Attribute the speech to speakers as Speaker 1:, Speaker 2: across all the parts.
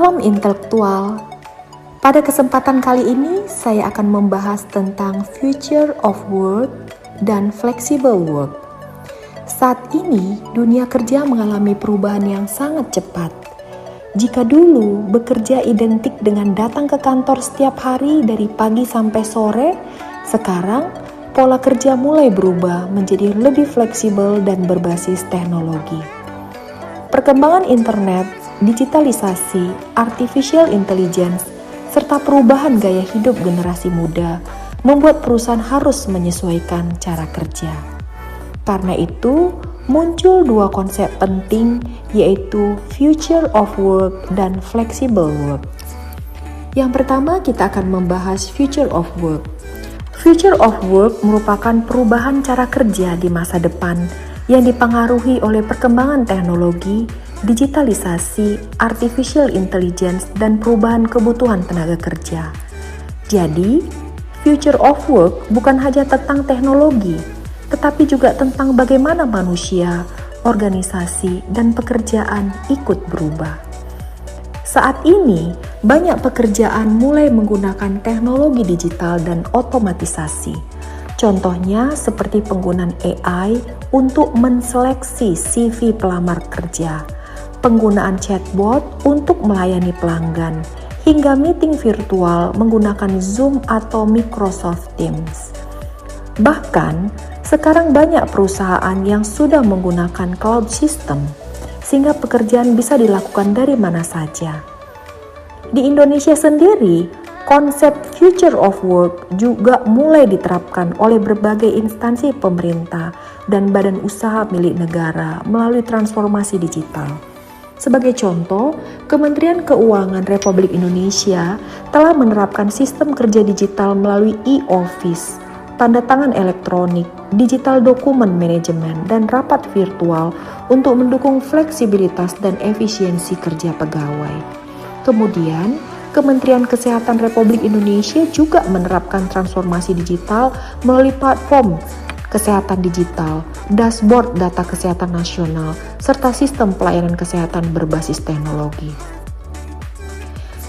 Speaker 1: Salam intelektual. Pada kesempatan kali ini saya akan membahas tentang future of work dan flexible work. Saat ini dunia kerja mengalami perubahan yang sangat cepat. Jika dulu bekerja identik dengan datang ke kantor setiap hari dari pagi sampai sore, sekarang pola kerja mulai berubah menjadi lebih fleksibel dan berbasis teknologi. Perkembangan internet, digitalisasi, artificial intelligence, serta perubahan gaya hidup generasi muda membuat perusahaan harus menyesuaikan cara kerja. Karena itu, muncul dua konsep penting, yaitu future of work dan flexible work. Yang pertama, kita akan membahas future of work. Future of work merupakan perubahan cara kerja di masa depan yang dipengaruhi oleh perkembangan teknologi, digitalisasi, artificial intelligence, dan perubahan kebutuhan tenaga kerja. Jadi, future of work bukan hanya tentang teknologi, tetapi juga tentang bagaimana manusia, organisasi, dan pekerjaan ikut berubah. Saat ini, banyak pekerjaan mulai menggunakan teknologi digital dan otomatisasi. Contohnya seperti penggunaan AI untuk menseleksi CV pelamar kerja, penggunaan chatbot untuk melayani pelanggan, hingga meeting virtual menggunakan Zoom atau Microsoft Teams. Bahkan, sekarang banyak perusahaan yang sudah menggunakan cloud system, sehingga pekerjaan bisa dilakukan dari mana saja. Di Indonesia sendiri, konsep future of work juga mulai diterapkan oleh berbagai instansi pemerintah dan badan usaha milik negara melalui transformasi digital. Sebagai contoh, Kementerian Keuangan Republik Indonesia telah menerapkan sistem kerja digital melalui e-office, tanda tangan elektronik, digital dokumen manajemen, dan rapat virtual untuk mendukung fleksibilitas dan efisiensi kerja pegawai. Kemudian, Kementerian Kesehatan Republik Indonesia juga menerapkan transformasi digital melalui platform kesehatan digital, dashboard data kesehatan nasional, serta sistem pelayanan kesehatan berbasis teknologi.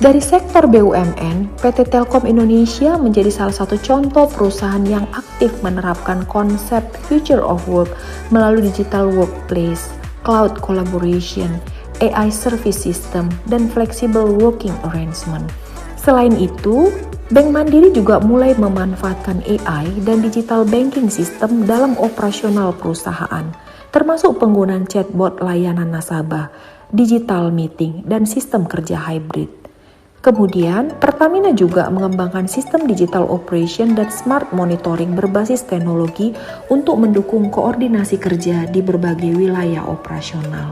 Speaker 1: Dari sektor BUMN, PT Telkom Indonesia menjadi salah satu contoh perusahaan yang aktif menerapkan konsep future of work melalui digital workplace, cloud collaboration, AI service system, dan flexible working arrangement. Selain itu, Bank Mandiri juga mulai memanfaatkan AI dan digital banking system dalam operasional perusahaan, termasuk penggunaan chatbot layanan nasabah, digital meeting, dan sistem kerja hybrid. Kemudian, Pertamina juga mengembangkan sistem digital operation dan smart monitoring berbasis teknologi untuk mendukung koordinasi kerja di berbagai wilayah operasional.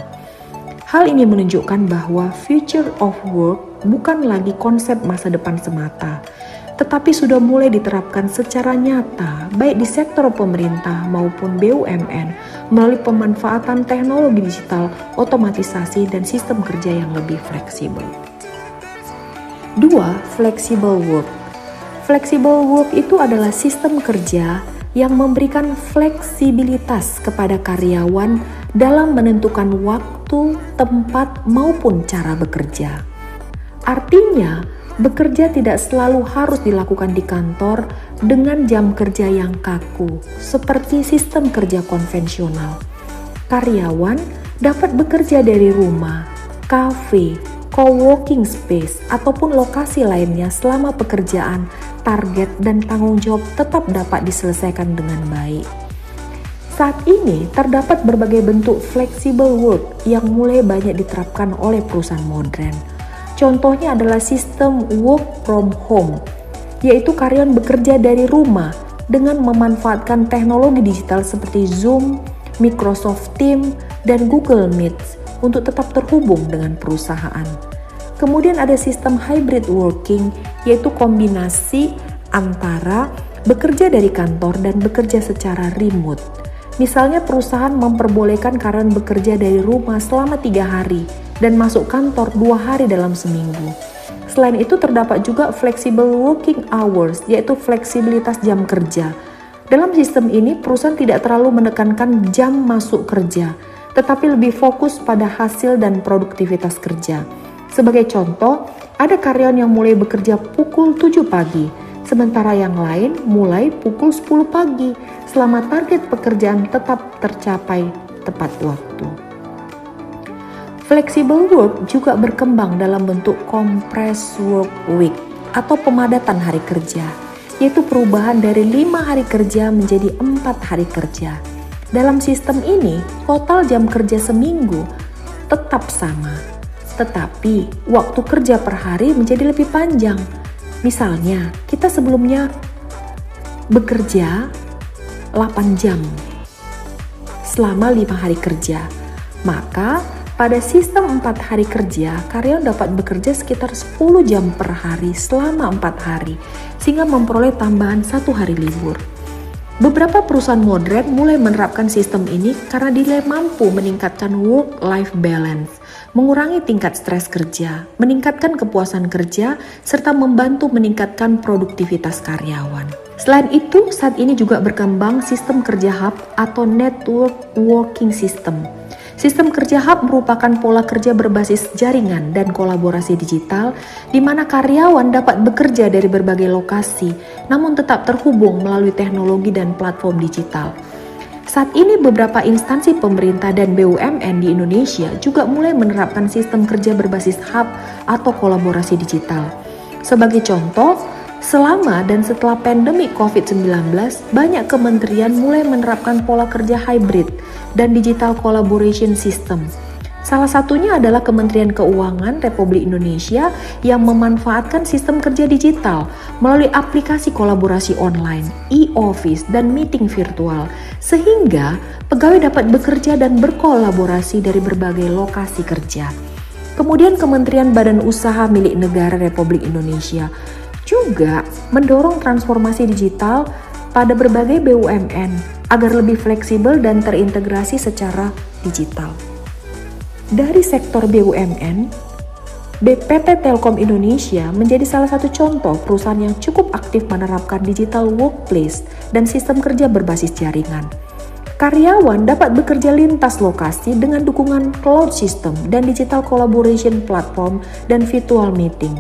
Speaker 1: Hal ini menunjukkan bahwa future of work bukan lagi konsep masa depan semata, tetapi sudah mulai diterapkan secara nyata baik di sektor pemerintah maupun BUMN melalui pemanfaatan teknologi digital, otomatisasi, dan sistem kerja yang lebih fleksibel. 2. Flexible work. Flexible work itu adalah sistem kerja yang memberikan fleksibilitas kepada karyawan dalam menentukan waktu, tempat, maupun cara bekerja. Artinya, bekerja tidak selalu harus dilakukan di kantor dengan jam kerja yang kaku, seperti sistem kerja konvensional. Karyawan dapat bekerja dari rumah, kafe, co-working space, ataupun lokasi lainnya selama pekerjaan, target, dan tanggung jawab tetap dapat diselesaikan dengan baik. Saat ini, terdapat berbagai bentuk flexible work yang mulai banyak diterapkan oleh perusahaan modern. Contohnya adalah sistem work from home, yaitu karyawan bekerja dari rumah dengan memanfaatkan teknologi digital seperti Zoom, Microsoft Teams, dan Google Meet untuk tetap terhubung dengan perusahaan. Kemudian ada sistem hybrid working, yaitu kombinasi antara bekerja dari kantor dan bekerja secara remote. Misalnya perusahaan memperbolehkan karyawan bekerja dari rumah selama 3 hari dan masuk kantor 2 hari dalam seminggu. Selain itu terdapat juga flexible working hours, yaitu fleksibilitas jam kerja. Dalam sistem ini perusahaan tidak terlalu menekankan jam masuk kerja, tetapi lebih fokus pada hasil dan produktivitas kerja. Sebagai contoh, ada karyawan yang mulai bekerja pukul 7 pagi, sementara yang lain mulai pukul 10 pagi, selama target pekerjaan tetap tercapai tepat waktu. Flexible work juga berkembang dalam bentuk compressed work week atau pemadatan hari kerja, yaitu perubahan dari 5 hari kerja menjadi 4 hari kerja. Dalam sistem ini, total jam kerja seminggu tetap sama, tetapi waktu kerja per hari menjadi lebih panjang. Misalnya, kita sebelumnya bekerja 8 jam selama 5 hari kerja. Maka, pada sistem 4 hari kerja, karyawan dapat bekerja sekitar 10 jam per hari selama 4 hari, sehingga memperoleh tambahan 1 hari libur. Beberapa perusahaan modern mulai menerapkan sistem ini karena dinilai mampu meningkatkan work-life balance, mengurangi tingkat stres kerja, meningkatkan kepuasan kerja, serta membantu meningkatkan produktivitas karyawan. Selain itu, saat ini juga berkembang sistem kerja hub atau network working system. Sistem kerja hub merupakan pola kerja berbasis jaringan dan kolaborasi digital di mana karyawan dapat bekerja dari berbagai lokasi namun tetap terhubung melalui teknologi dan platform digital. Saat ini beberapa instansi pemerintah dan BUMN di Indonesia juga mulai menerapkan sistem kerja berbasis hub atau kolaborasi digital. Sebagai contoh, selama dan setelah pandemi COVID-19, banyak kementerian mulai menerapkan pola kerja hybrid dan digital collaboration system. Salah satunya adalah Kementerian Keuangan Republik Indonesia yang memanfaatkan sistem kerja digital melalui aplikasi kolaborasi online, e-office, dan meeting virtual, sehingga pegawai dapat bekerja dan berkolaborasi dari berbagai lokasi kerja. Kemudian Kementerian Badan Usaha milik Negara Republik Indonesia juga mendorong transformasi digital pada berbagai BUMN agar lebih fleksibel dan terintegrasi secara digital. Dari sektor BUMN, PT Telkom Indonesia menjadi salah satu contoh perusahaan yang cukup aktif menerapkan digital workplace dan sistem kerja berbasis jaringan. Karyawan dapat bekerja lintas lokasi dengan dukungan cloud system dan digital collaboration platform dan virtual meeting.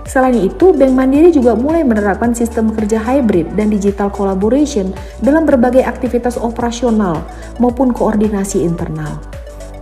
Speaker 1: Selain itu, Bank Mandiri juga mulai menerapkan sistem kerja hybrid dan digital collaboration dalam berbagai aktivitas operasional maupun koordinasi internal.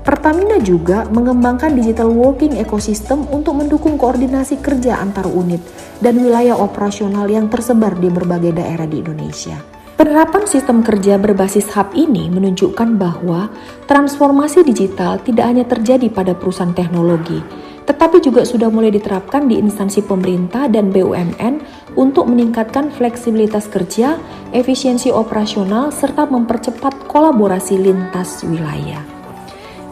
Speaker 1: Pertamina juga mengembangkan digital working ecosystem untuk mendukung koordinasi kerja antar unit dan wilayah operasional yang tersebar di berbagai daerah di Indonesia. Penerapan sistem kerja berbasis hub ini menunjukkan bahwa transformasi digital tidak hanya terjadi pada perusahaan teknologi, tetapi juga sudah mulai diterapkan di instansi pemerintah dan BUMN untuk meningkatkan fleksibilitas kerja, efisiensi operasional, serta mempercepat kolaborasi lintas wilayah.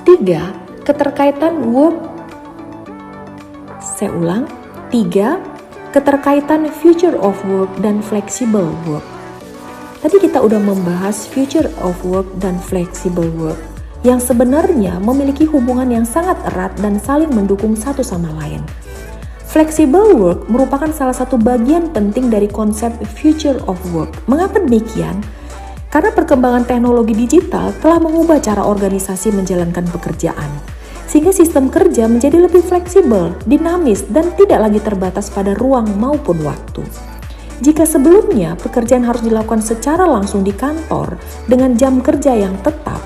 Speaker 1: 3. Keterkaitan keterkaitan future of work dan flexible work. Tadi kita udah membahas future of work dan flexible work yang sebenarnya memiliki hubungan yang sangat erat dan saling mendukung satu sama lain. Flexible work merupakan salah satu bagian penting dari konsep future of work. Mengapa demikian? Karena perkembangan teknologi digital telah mengubah cara organisasi menjalankan pekerjaan, sehingga sistem kerja menjadi lebih fleksibel, dinamis, dan tidak lagi terbatas pada ruang maupun waktu. Jika sebelumnya pekerjaan harus dilakukan secara langsung di kantor dengan jam kerja yang tetap,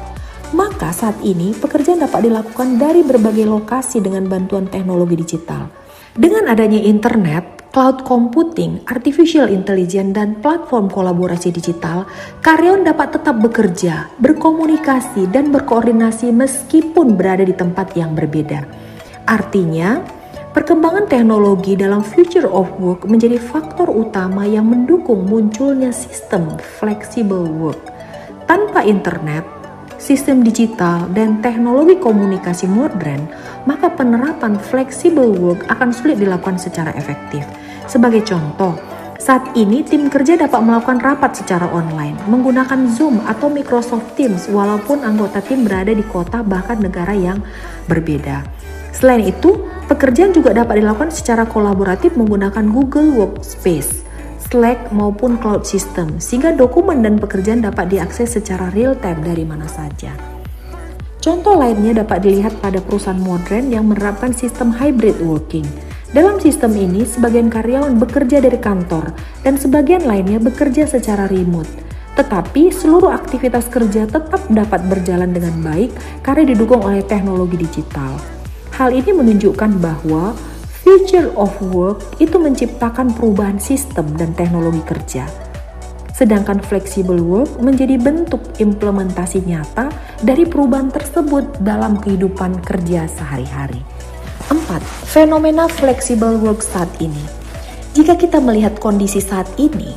Speaker 1: maka saat ini pekerjaan dapat dilakukan dari berbagai lokasi dengan bantuan teknologi digital. Dengan adanya internet, cloud computing, artificial intelligence, dan platform kolaborasi digital, karyawan dapat tetap bekerja, berkomunikasi, dan berkoordinasi meskipun berada di tempat yang berbeda. Artinya, perkembangan teknologi dalam future of work menjadi faktor utama yang mendukung munculnya sistem flexible work. Tanpa internet, sistem digital, dan teknologi komunikasi modern, maka penerapan flexible work akan sulit dilakukan secara efektif. Sebagai contoh, saat ini tim kerja dapat melakukan rapat secara online menggunakan Zoom atau Microsoft Teams walaupun anggota tim berada di kota bahkan negara yang berbeda. Selain itu, pekerjaan juga dapat dilakukan secara kolaboratif menggunakan Google Workspace, Slack maupun cloud system, sehingga dokumen dan pekerjaan dapat diakses secara real time dari mana saja. Contoh lainnya dapat dilihat pada perusahaan modern yang menerapkan sistem hybrid working. Dalam sistem ini, sebagian karyawan bekerja dari kantor dan sebagian lainnya bekerja secara remote. Tetapi seluruh aktivitas kerja tetap dapat berjalan dengan baik karena didukung oleh teknologi digital. Hal ini menunjukkan bahwa future of work itu menciptakan perubahan sistem dan teknologi kerja. Sedangkan flexible work menjadi bentuk implementasi nyata dari perubahan tersebut dalam kehidupan kerja sehari-hari. 4. Fenomena flexible work saat ini. Jika kita melihat kondisi saat ini,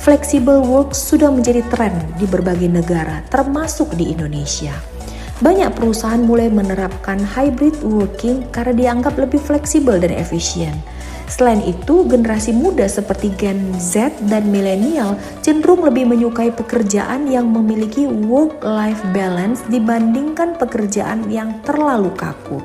Speaker 1: flexible work sudah menjadi tren di berbagai negara, termasuk di Indonesia. Banyak perusahaan mulai menerapkan hybrid working karena dianggap lebih fleksibel dan efisien. Selain itu, generasi muda seperti Gen Z dan milenial cenderung lebih menyukai pekerjaan yang memiliki work-life balance dibandingkan pekerjaan yang terlalu kaku.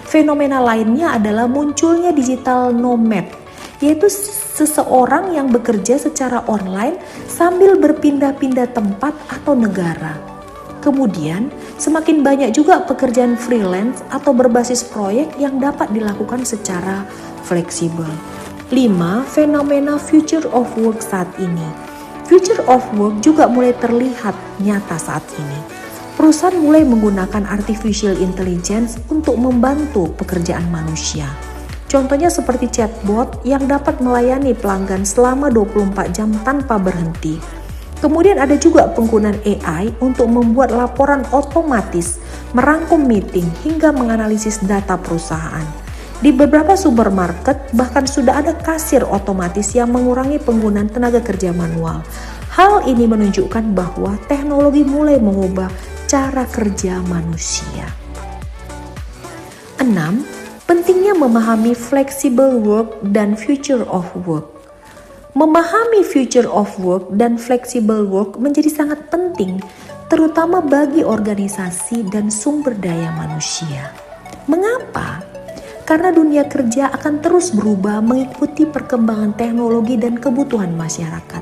Speaker 1: Fenomena lainnya adalah munculnya digital nomad, yaitu seseorang yang bekerja secara online sambil berpindah-pindah tempat atau negara. Kemudian, semakin banyak juga pekerjaan freelance atau berbasis proyek yang dapat dilakukan secara fleksibel. 5. Fenomena future of work saat ini. Future of work juga mulai terlihat nyata saat ini. Perusahaan mulai menggunakan artificial intelligence untuk membantu pekerjaan manusia. Contohnya seperti chatbot yang dapat melayani pelanggan selama 24 jam tanpa berhenti. Kemudian ada juga penggunaan AI untuk membuat laporan otomatis, merangkum meeting, hingga menganalisis data perusahaan. Di beberapa supermarket bahkan sudah ada kasir otomatis yang mengurangi penggunaan tenaga kerja manual. Hal ini menunjukkan bahwa teknologi mulai mengubah cara kerja manusia. 6. Pentingnya memahami flexible work dan future of work. Memahami future of work dan flexible work menjadi sangat penting, terutama bagi organisasi dan sumber daya manusia. Mengapa? Karena dunia kerja akan terus berubah mengikuti perkembangan teknologi dan kebutuhan masyarakat.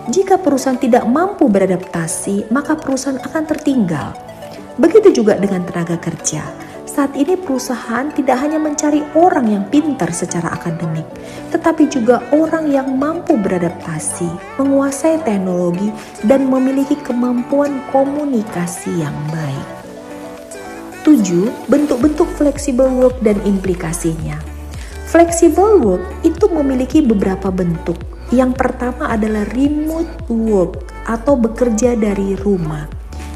Speaker 1: Jika perusahaan tidak mampu beradaptasi, maka perusahaan akan tertinggal. Begitu juga dengan tenaga kerja. Saat ini perusahaan tidak hanya mencari orang yang pintar secara akademik, tetapi juga orang yang mampu beradaptasi, menguasai teknologi, dan memiliki kemampuan komunikasi yang baik. 7. Bentuk-bentuk flexible work dan implikasinya. Flexible work itu memiliki beberapa bentuk. Yang pertama adalah remote work atau bekerja dari rumah.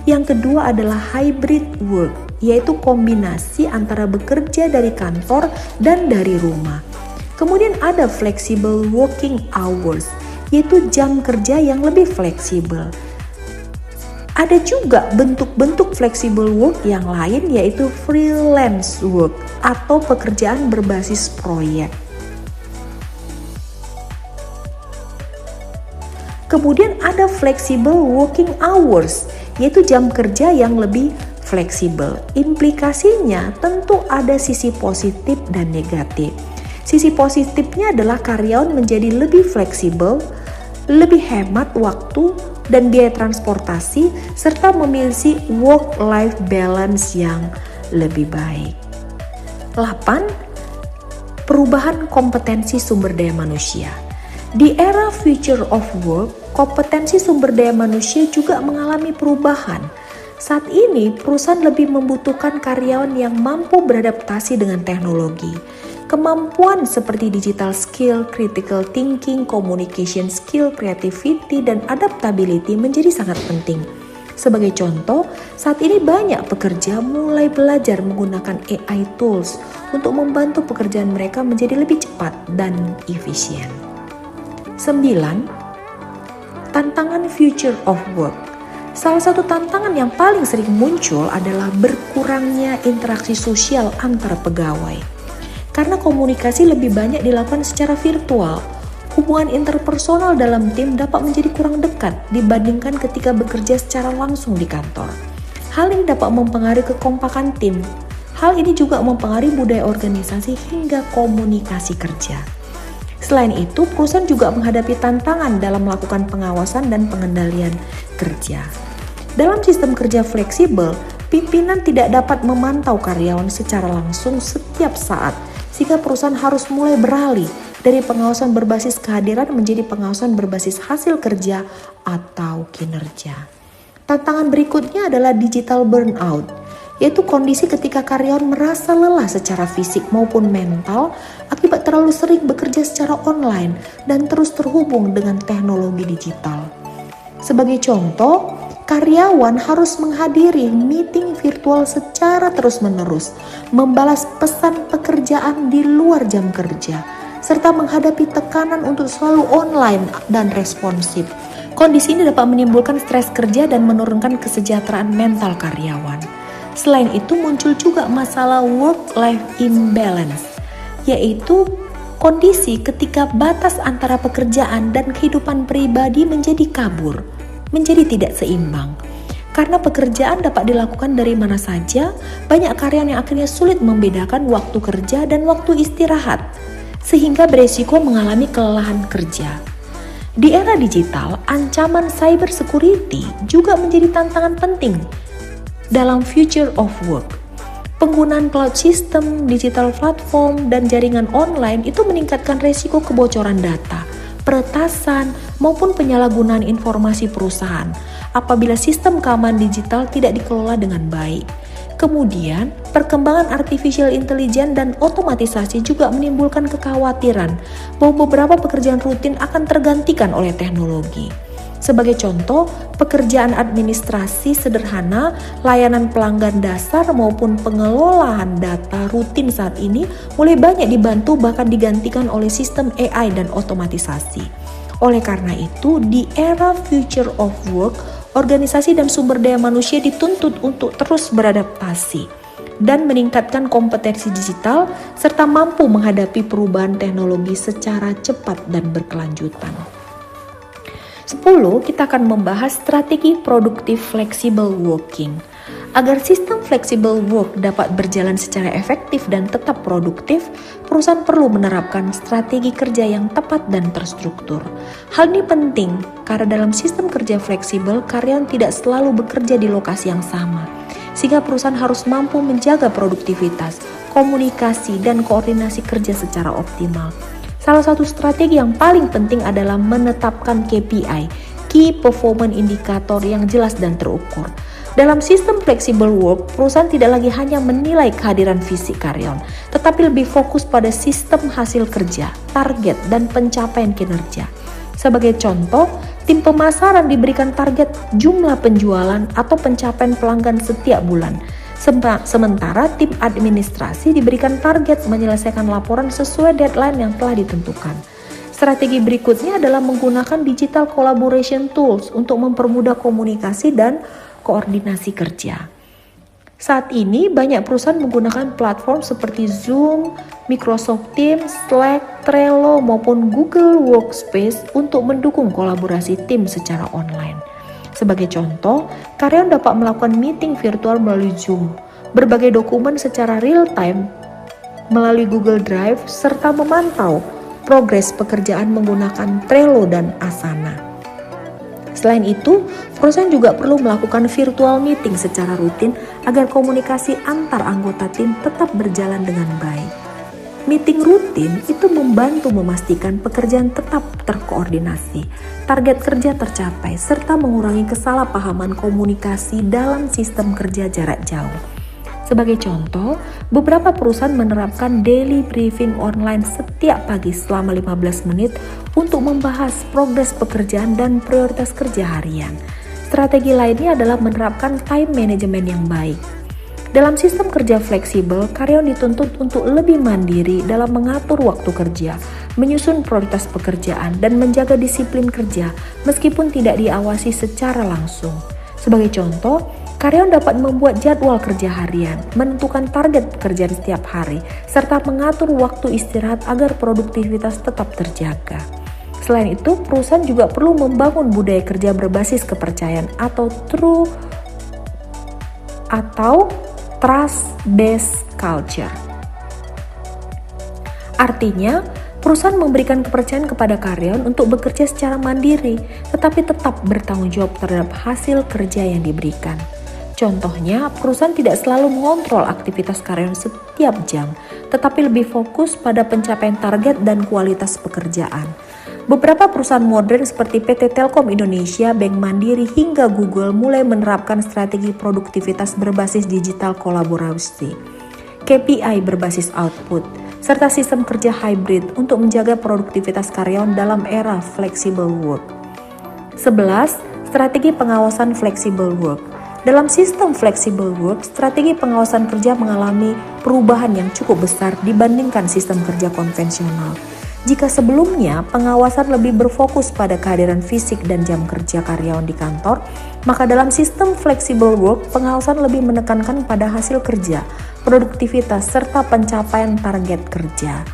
Speaker 1: Yang kedua adalah hybrid work, yaitu kombinasi antara bekerja dari kantor dan dari rumah. Kemudian ada flexible working hours, yaitu jam kerja yang lebih fleksibel. Ada juga bentuk-bentuk flexible work yang lain, yaitu freelance work atau pekerjaan berbasis proyek. Kemudian ada flexible working hours, yaitu jam kerja yang lebih fleksibel. Implikasinya tentu ada sisi positif dan negatif. Sisi positifnya adalah karyawan menjadi lebih fleksibel, lebih hemat waktu dan biaya transportasi, serta memiliki work-life balance yang lebih baik. 8. Perubahan kompetensi sumber daya manusia. Di era future of work, kompetensi sumber daya manusia juga mengalami perubahan. Saat ini, perusahaan lebih membutuhkan karyawan yang mampu beradaptasi dengan teknologi. Kemampuan seperti digital skill, critical thinking, communication skill, creativity, dan adaptability menjadi sangat penting. Sebagai contoh, saat ini banyak pekerja mulai belajar menggunakan AI tools untuk membantu pekerjaan mereka menjadi lebih cepat dan efisien. 9. Tantangan future of work. Salah satu tantangan yang paling sering muncul adalah berkurangnya interaksi sosial antar pegawai. Karena komunikasi lebih banyak dilakukan secara virtual, hubungan interpersonal dalam tim dapat menjadi kurang dekat dibandingkan ketika bekerja secara langsung di kantor. Hal ini dapat mempengaruhi kekompakan tim. Hal ini juga mempengaruhi budaya organisasi hingga komunikasi kerja. Selain itu, perusahaan juga menghadapi tantangan dalam melakukan pengawasan dan pengendalian kerja. Dalam sistem kerja fleksibel, Pimpinan tidak dapat memantau karyawan secara langsung setiap saat, sehingga perusahaan harus mulai beralih dari pengawasan berbasis kehadiran menjadi pengawasan berbasis hasil kerja atau kinerja. Tantangan berikutnya adalah digital burnout, yaitu kondisi ketika karyawan merasa lelah secara fisik maupun mental akibat terlalu sering bekerja secara online dan terus terhubung dengan teknologi digital. Sebagai contoh, karyawan harus menghadiri meeting virtual secara terus-menerus, membalas pesan pekerjaan di luar jam kerja, serta menghadapi tekanan untuk selalu online dan responsif. Kondisi ini dapat menimbulkan stres kerja dan menurunkan kesejahteraan mental karyawan. Selain itu muncul juga masalah work-life imbalance, yaitu kondisi ketika batas antara pekerjaan dan kehidupan pribadi menjadi kabur, menjadi tidak seimbang. Karena pekerjaan dapat dilakukan dari mana saja, banyak karyawan yang akhirnya sulit membedakan waktu kerja dan waktu istirahat, sehingga beresiko mengalami kelelahan kerja. Di era digital, ancaman cyber security juga menjadi tantangan penting dalam future of work. Penggunaan cloud system, digital platform, dan jaringan online itu meningkatkan resiko kebocoran data, peretasan, maupun penyalahgunaan informasi perusahaan apabila sistem keamanan digital tidak dikelola dengan baik. Kemudian, perkembangan artificial intelligence dan otomatisasi juga menimbulkan kekhawatiran bahwa beberapa pekerjaan rutin akan tergantikan oleh teknologi. Sebagai contoh, pekerjaan administrasi sederhana, layanan pelanggan dasar maupun pengelolaan data rutin saat ini mulai banyak dibantu bahkan digantikan oleh sistem AI dan otomatisasi. Oleh karena itu, di era future of work, organisasi dan sumber daya manusia dituntut untuk terus beradaptasi dan meningkatkan kompetensi digital serta mampu menghadapi perubahan teknologi secara cepat dan berkelanjutan. 10. Kita akan membahas strategi produktif flexible working. Agar sistem flexible work dapat berjalan secara efektif dan tetap produktif, perusahaan perlu menerapkan strategi kerja yang tepat dan terstruktur. Hal ini penting karena dalam sistem kerja fleksibel, karyawan tidak selalu bekerja di lokasi yang sama, sehingga perusahaan harus mampu menjaga produktivitas, komunikasi, dan koordinasi kerja secara optimal. Salah satu strategi yang paling penting adalah menetapkan KPI, Key Performance Indicator, yang jelas dan terukur. Dalam sistem flexible work, perusahaan tidak lagi hanya menilai kehadiran fisik karyawan, tetapi lebih fokus pada sistem hasil kerja, target, dan pencapaian kinerja. Sebagai contoh, tim pemasaran diberikan target jumlah penjualan atau pencapaian pelanggan setiap bulan. Sementara tim administrasi diberikan target menyelesaikan laporan sesuai deadline yang telah ditentukan. Strategi berikutnya adalah menggunakan digital collaboration tools untuk mempermudah komunikasi dan koordinasi kerja. Saat ini banyak perusahaan menggunakan platform seperti Zoom, Microsoft Teams, Slack, Trello, maupun Google Workspace untuk mendukung kolaborasi tim secara online. Sebagai contoh, karyawan dapat melakukan meeting virtual melalui Zoom, berbagai dokumen secara real-time melalui Google Drive, serta memantau progres pekerjaan menggunakan Trello dan Asana. Selain itu, perusahaan juga perlu melakukan virtual meeting secara rutin agar komunikasi antar anggota tim tetap berjalan dengan baik. Meeting rutin itu membantu memastikan pekerjaan tetap terkoordinasi, target kerja tercapai, serta mengurangi kesalahpahaman komunikasi dalam sistem kerja jarak jauh. Sebagai contoh, beberapa perusahaan menerapkan daily briefing online setiap pagi selama 15 menit untuk membahas progres pekerjaan dan prioritas kerja harian. Strategi lainnya adalah menerapkan time management yang baik. Dalam sistem kerja fleksibel, karyawan dituntut untuk lebih mandiri dalam mengatur waktu kerja, menyusun prioritas pekerjaan, dan menjaga disiplin kerja meskipun tidak diawasi secara langsung. Sebagai contoh, karyawan dapat membuat jadwal kerja harian, menentukan target pekerjaan setiap hari, serta mengatur waktu istirahat agar produktivitas tetap terjaga. Selain itu, perusahaan juga perlu membangun budaya kerja berbasis kepercayaan atau trust-based culture. Artinya, perusahaan memberikan kepercayaan kepada karyawan untuk bekerja secara mandiri, tetapi tetap bertanggung jawab terhadap hasil kerja yang diberikan. Contohnya, perusahaan tidak selalu mengontrol aktivitas karyawan setiap jam, tetapi lebih fokus pada pencapaian target dan kualitas pekerjaan. Beberapa perusahaan modern seperti PT Telkom Indonesia, Bank Mandiri, hingga Google mulai menerapkan strategi produktivitas berbasis digital kolaborasi, KPI berbasis output, serta sistem kerja hybrid untuk menjaga produktivitas karyawan dalam era flexible work. 11. Strategi pengawasan flexible work. Dalam sistem flexible work, strategi pengawasan kerja mengalami perubahan yang cukup besar dibandingkan sistem kerja konvensional. Jika sebelumnya pengawasan lebih berfokus pada kehadiran fisik dan jam kerja karyawan di kantor, maka dalam sistem flexible work, pengawasan lebih menekankan pada hasil kerja, produktivitas, serta pencapaian target kerja.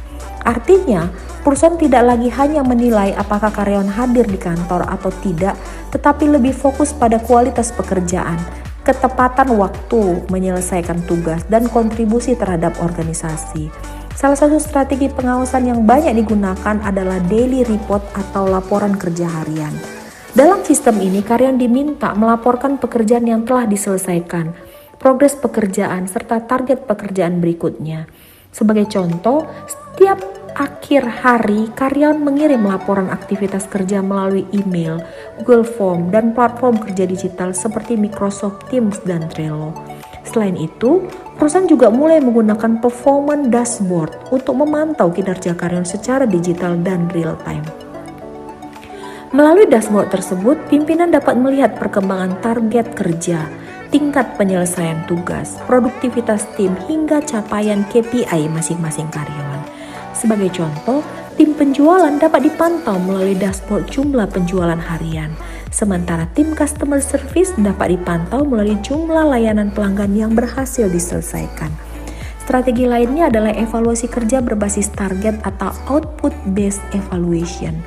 Speaker 1: Artinya, perusahaan tidak lagi hanya menilai apakah karyawan hadir di kantor atau tidak, tetapi lebih fokus pada kualitas pekerjaan, ketepatan waktu menyelesaikan tugas, dan kontribusi terhadap organisasi. Salah satu strategi pengawasan yang banyak digunakan adalah daily report atau laporan kerja harian. Dalam sistem ini, karyawan diminta melaporkan pekerjaan yang telah diselesaikan, progres pekerjaan, serta target pekerjaan berikutnya. Sebagai contoh, setiap akhir hari, karyawan mengirim laporan aktivitas kerja melalui email, Google Form, dan platform kerja digital seperti Microsoft Teams dan Trello. Selain itu, perusahaan juga mulai menggunakan performance dashboard untuk memantau kinerja karyawan secara digital dan real time. Melalui dashboard tersebut, pimpinan dapat melihat perkembangan target kerja, tingkat penyelesaian tugas, produktivitas tim, hingga capaian KPI masing-masing karyawan. Sebagai contoh, tim penjualan dapat dipantau melalui dashboard jumlah penjualan harian, sementara tim customer service dapat dipantau melalui jumlah layanan pelanggan yang berhasil diselesaikan. Strategi lainnya adalah evaluasi kerja berbasis target atau output-based evaluation.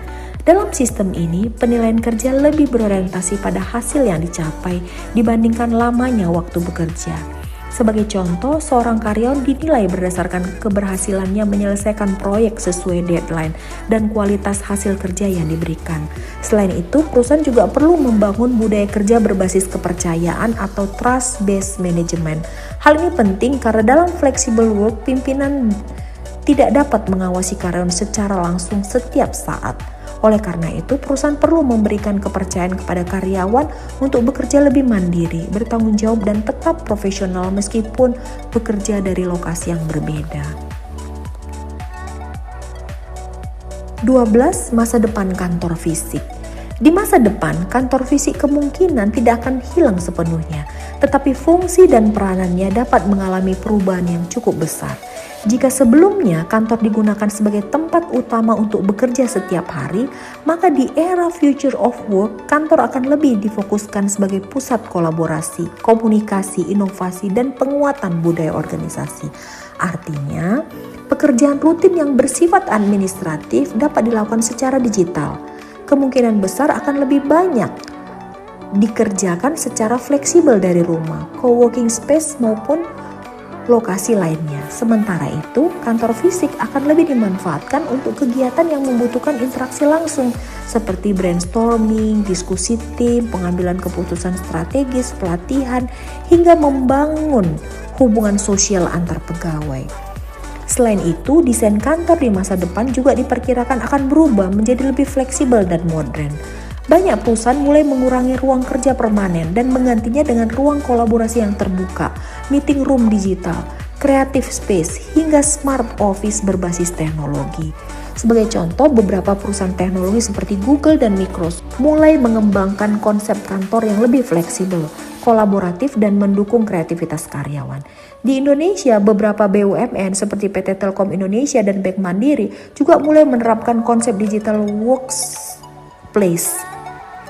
Speaker 1: Dalam sistem ini, penilaian kerja lebih berorientasi pada hasil yang dicapai dibandingkan lamanya waktu bekerja. Sebagai contoh, seorang karyawan dinilai berdasarkan keberhasilannya menyelesaikan proyek sesuai deadline dan kualitas hasil kerja yang diberikan. Selain itu, perusahaan juga perlu membangun budaya kerja berbasis kepercayaan atau trust-based management. Hal ini penting karena dalam flexible work, pimpinan tidak dapat mengawasi karyawan secara langsung setiap saat. Oleh karena itu, perusahaan perlu memberikan kepercayaan kepada karyawan untuk bekerja lebih mandiri, bertanggung jawab, dan tetap profesional meskipun bekerja dari lokasi yang berbeda. 12. Masa depan kantor fisik. Di masa depan, kantor fisik kemungkinan tidak akan hilang sepenuhnya, tetapi fungsi dan peranannya dapat mengalami perubahan yang cukup besar. Jika sebelumnya kantor digunakan sebagai tempat utama untuk bekerja setiap hari, maka di era future of work, kantor akan lebih difokuskan sebagai pusat kolaborasi, komunikasi, inovasi, dan penguatan budaya organisasi. Artinya, pekerjaan rutin yang bersifat administratif dapat dilakukan secara digital. Kemungkinan besar akan lebih banyak dikerjakan secara fleksibel dari rumah, co-working space maupun lokasi lainnya. Sementara itu, kantor fisik akan lebih dimanfaatkan untuk kegiatan yang membutuhkan interaksi langsung seperti brainstorming, diskusi tim, pengambilan keputusan strategis, pelatihan, hingga membangun hubungan sosial antar pegawai. Selain itu, desain kantor di masa depan juga diperkirakan akan berubah menjadi lebih fleksibel dan modern. Banyak perusahaan mulai mengurangi ruang kerja permanen dan menggantinya dengan ruang kolaborasi yang terbuka, meeting room digital, creative space, hingga smart office berbasis teknologi. Sebagai contoh, beberapa perusahaan teknologi seperti Google dan Microsoft mulai mengembangkan konsep kantor yang lebih fleksibel, kolaboratif, dan mendukung kreativitas karyawan. Di Indonesia, beberapa BUMN seperti PT Telkom Indonesia dan Bank Mandiri juga mulai menerapkan konsep digital workplace.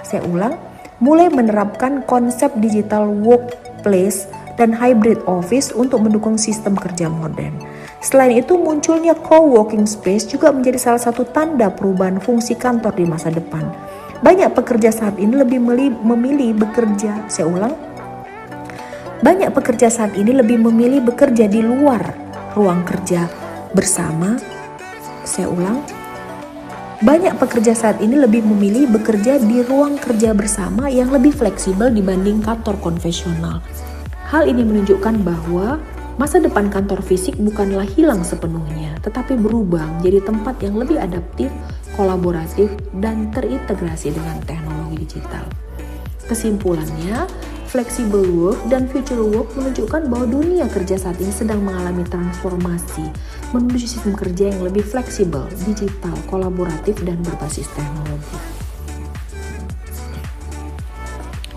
Speaker 1: Saya ulang, mulai menerapkan konsep digital workplace dan hybrid office untuk mendukung sistem kerja modern. Selain itu, munculnya co-working space juga menjadi salah satu tanda perubahan fungsi kantor di masa depan. Banyak pekerja saat ini lebih memilih bekerja, saya ulang, banyak pekerja saat ini lebih memilih bekerja di luar ruang kerja bersama, saya ulang, banyak pekerja saat ini lebih memilih bekerja di ruang kerja bersama yang lebih fleksibel dibanding kantor konvensional. Hal ini menunjukkan bahwa masa depan kantor fisik bukanlah hilang sepenuhnya, tetapi berubah menjadi tempat yang lebih adaptif, kolaboratif, dan terintegrasi dengan teknologi digital. Kesimpulannya, flexible work dan future work menunjukkan bahwa dunia kerja saat ini sedang mengalami transformasi menuju sistem kerja yang lebih fleksibel, digital, kolaboratif, dan berbasis teknologi.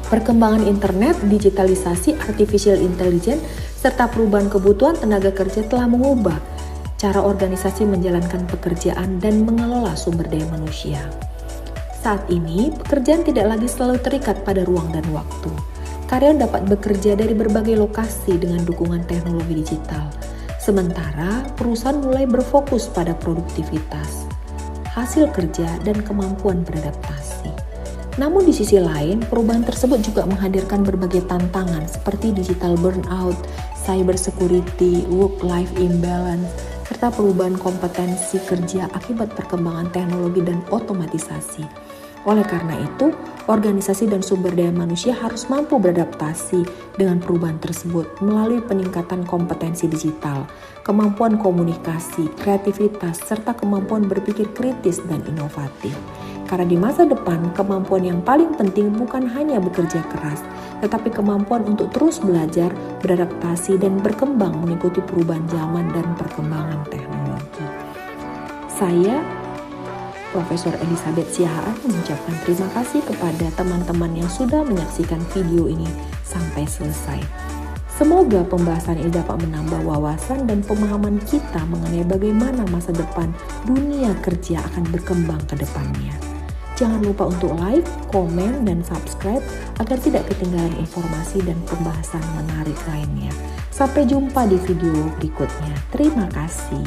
Speaker 1: Perkembangan internet, digitalisasi, artificial intelligence, serta perubahan kebutuhan tenaga kerja telah mengubah cara organisasi menjalankan pekerjaan dan mengelola sumber daya manusia. Saat ini, pekerjaan tidak lagi selalu terikat pada ruang dan waktu. Karyawan dapat bekerja dari berbagai lokasi dengan dukungan teknologi digital. Sementara, perusahaan mulai berfokus pada produktivitas, hasil kerja, dan kemampuan beradaptasi. Namun di sisi lain, perubahan tersebut juga menghadirkan berbagai tantangan seperti digital burnout, cyber security, work-life imbalance, serta perubahan kompetensi kerja akibat perkembangan teknologi dan otomatisasi. Oleh karena itu, organisasi dan sumber daya manusia harus mampu beradaptasi dengan perubahan tersebut melalui peningkatan kompetensi digital, kemampuan komunikasi, kreativitas, serta kemampuan berpikir kritis dan inovatif. Karena di masa depan, kemampuan yang paling penting bukan hanya bekerja keras, tetapi kemampuan untuk terus belajar, beradaptasi, dan berkembang mengikuti perubahan zaman dan perkembangan teknologi. Saya, Profesor Elizabeth Siahaan, mengucapkan terima kasih kepada teman-teman yang sudah menyaksikan video ini sampai selesai. Semoga pembahasan ini dapat menambah wawasan dan pemahaman kita mengenai bagaimana masa depan dunia kerja akan berkembang ke depannya. Jangan lupa untuk like, komen, dan subscribe agar tidak ketinggalan informasi dan pembahasan menarik lainnya. Sampai jumpa di video berikutnya. Terima kasih.